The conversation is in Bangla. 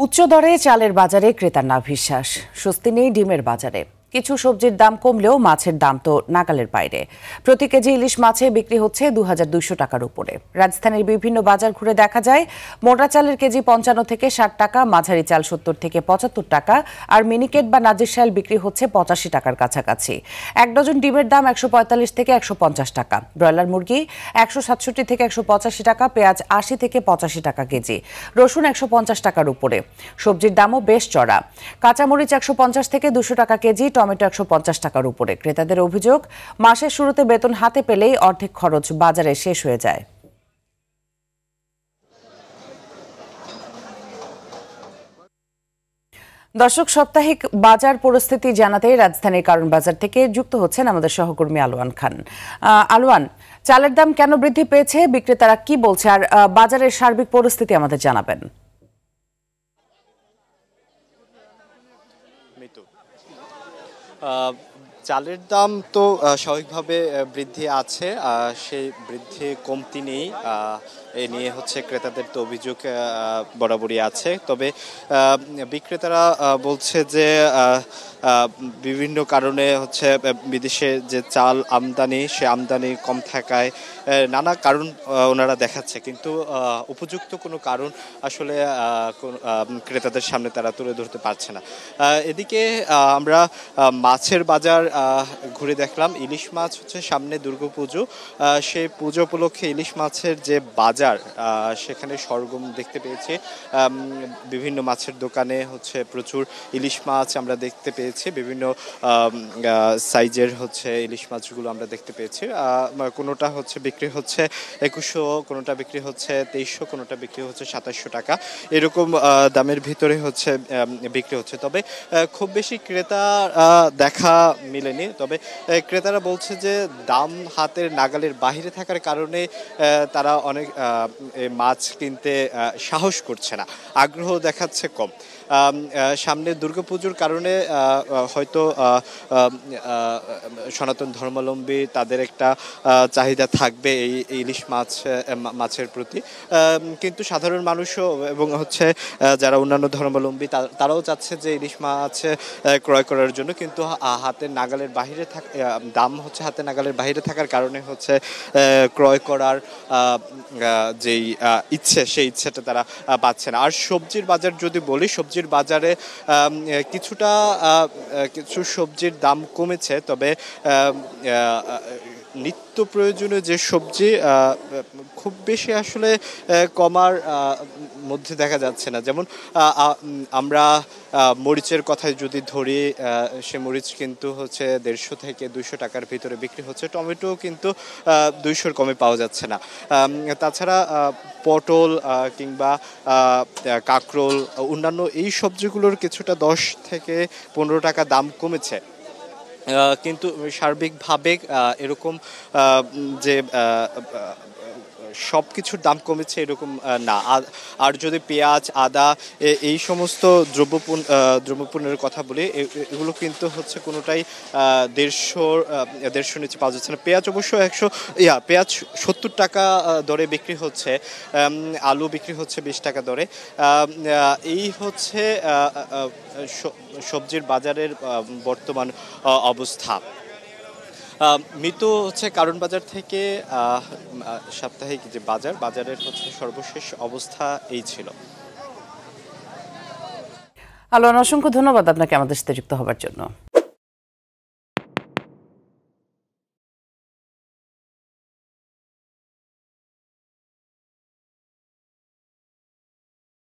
উচ্চ দরে চালের বাজারে ক্রেতার নাভিশ্বাস, স্বস্তি নেই ডিমের বাজারে। কিছু সবজির দাম কমলেও মাছের দাম তো নাগালের বাইরে। প্রতি কেজি ইলিশ মাছে বিক্রি হচ্ছে ২,২০০ টাকার উপরে। রাজধানীর বিভিন্ন বাজার ঘুরে দেখা যায় মোটা চালের কেজি ৫৫ থেকে ৬০ টাকা, মাঝারি চাল ৭০ থেকে ৭৫ টাকা, আর মিনিকেট বা নাজিরশাইল বিক্রি হচ্ছে ৮৫ টাকার কাছাকাছি। এক ডজন ডিমের দাম ১৪৫ থেকে ১৫০ টাকা, ব্রয়লার মুরগি ১৬৭ থেকে ১৮৫ টাকা, পেঁয়াজ ৮০ থেকে ৮৫ টাকা কেজি, রসুন ১৫০ টাকার উপরে। সবজির দামও বেশ চড়া। কাঁচামরিচ ১৫০ থেকে ২০০ টাকা কেজি, টমেটো ১৫০ টাকার উপরে। ক্রেতাদের অভিযোগ, মাসের শুরুতে বেতন হাতে পেলেই অর্ধেক খরচ বাজারে শেষ হয়ে যায়। দর্শক, সাপ্তাহিক বাজার পরিস্থিতি জানাতে রাজধানীর কারণ বাজার থেকে যুক্ত হচ্ছেন আমাদের সহকর্মী আলোয়ান খান। আলোয়ান, চালের দাম কেন বৃদ্ধি পেয়েছে, বিক্রেতারা কি বলছে, আর বাজারের সার্বিক পরিস্থিতি আমাদের জানাবেন। চালের দাম তো স্বাভাবিকভাবে বৃদ্ধি আছে, সেই বৃদ্ধি কমতি নেই। এ নিয়ে হচ্ছে ক্রেতাদের তো অভিযোগ বরাবরই আছে। তবে বিক্রেতারা বলছে যে বিভিন্ন কারণে হচ্ছে বিদেশে যে চাল আমদানি, সে আমদানি কম থাকায় নানা কারণ ওনারা দেখাচ্ছে, কিন্তু উপযুক্ত কোনো কারণ আসলে ক্রেতাদের সামনে তারা তুলে ধরতে পারছে না। এদিকে আমরা মাছের বাজার ঘুরে দেখলাম। ইলিশ মাছ হচ্ছে সামনে দুর্গাপুজো, সেই পুজো উপলক্ষে ইলিশ মাছের যে বাজার, সেখানে সরগম দেখতে পেয়েছি। বিভিন্ন মাছের দোকানে হচ্ছে প্রচুর ইলিশ মাছ আমরা দেখতে পেয়েছি। বিভিন্ন সাইজের হচ্ছে ইলিশ মাছগুলো আমরা দেখতে পেয়েছি। কোনোটা হচ্ছে বিক্রি হচ্ছে ২১০০, কোনোটা বিক্রি হচ্ছে ২৩০০, কোনোটা বিক্রি হচ্ছে ২৭০০ টাকা, এরকম দামের ভিতরে হচ্ছে বিক্রি হচ্ছে। তবে খুব বেশি ক্রেতা দেখা মিলেনি। তবে ক্রেতারা বলছে যে দাম হাতের নাগালের বাহিরে থাকার কারণে তারা অনেক মাছ কিনতে সাহস করছে না, আগ্রহ দেখাচ্ছে কম। সামনে দুর্গাপুজোর কারণে হয়তো সনাতন ধর্মাবলম্বী তাদের একটা চাহিদা থাকবে এই ইলিশ মাছের প্রতি, কিন্তু সাধারণ মানুষও এবং হচ্ছে যারা অন্যান্য ধর্মাবলম্বী তারাও চাচ্ছে যে ইলিশ মাছ ক্রয় করার জন্য, কিন্তু হাতের নাগালের বাহিরে দাম হচ্ছে হাতের নাগালের বাহিরে থাকার কারণে হচ্ছে ক্রয় করার যেই ইচ্ছে, সেই ইচ্ছেটা তারা পাচ্ছে না। আর সবজির বাজার যদি বলি, সবজির বাজারে কিছু সবজির দাম কমেছে, তবে নিত্য প্রয়োজনীয় যে সবজি খুব বেশি আসলে কমার মধ্যে দেখা যাচ্ছে না। যেমন আমরা মরিচের কথায় যদি ধরি, সে মরিচ কিন্তু হচ্ছে ১৫০ থেকে ২০০ টাকার ভিতরে বিক্রি হচ্ছে। টমেটো কিন্তু ২০০-র কমে পাওয়া যাচ্ছে না। তাছাড়া পটল কিংবা কাঁকরোল, অন্যান্য এই সবজিগুলোর কিছুটা ১০ থেকে ১৫ টাকা দাম কমেছে, কিন্তু সার্বিকভাবে এরকম যে সব কিছুর দাম কমেছে এরকম না। আর যদি পেঁয়াজ, আদা, এই সমস্ত দ্রব্যপণ্যের কথা বলি, এগুলো কিন্তু হচ্ছে কোনোটাই ১৫০ নিচে পাওয়া যাচ্ছে না। পেঁয়াজ অবশ্য পেঁয়াজ ৭০ টাকা দরে বিক্রি হচ্ছে, আলু বিক্রি হচ্ছে ২০ টাকা দরে। এই হচ্ছে সবজির বাজারের বর্তমান অবস্থা। মিতু হচ্ছে কারণ বাজার থেকে সাপ্তাহিক যে বাজারের হচ্ছে সর্বশেষ অবস্থা এই ছিল। আলোয়ান, অসংখ্য ধন্যবাদ আপনাকে আমাদের সাথে যুক্ত হবার জন্য।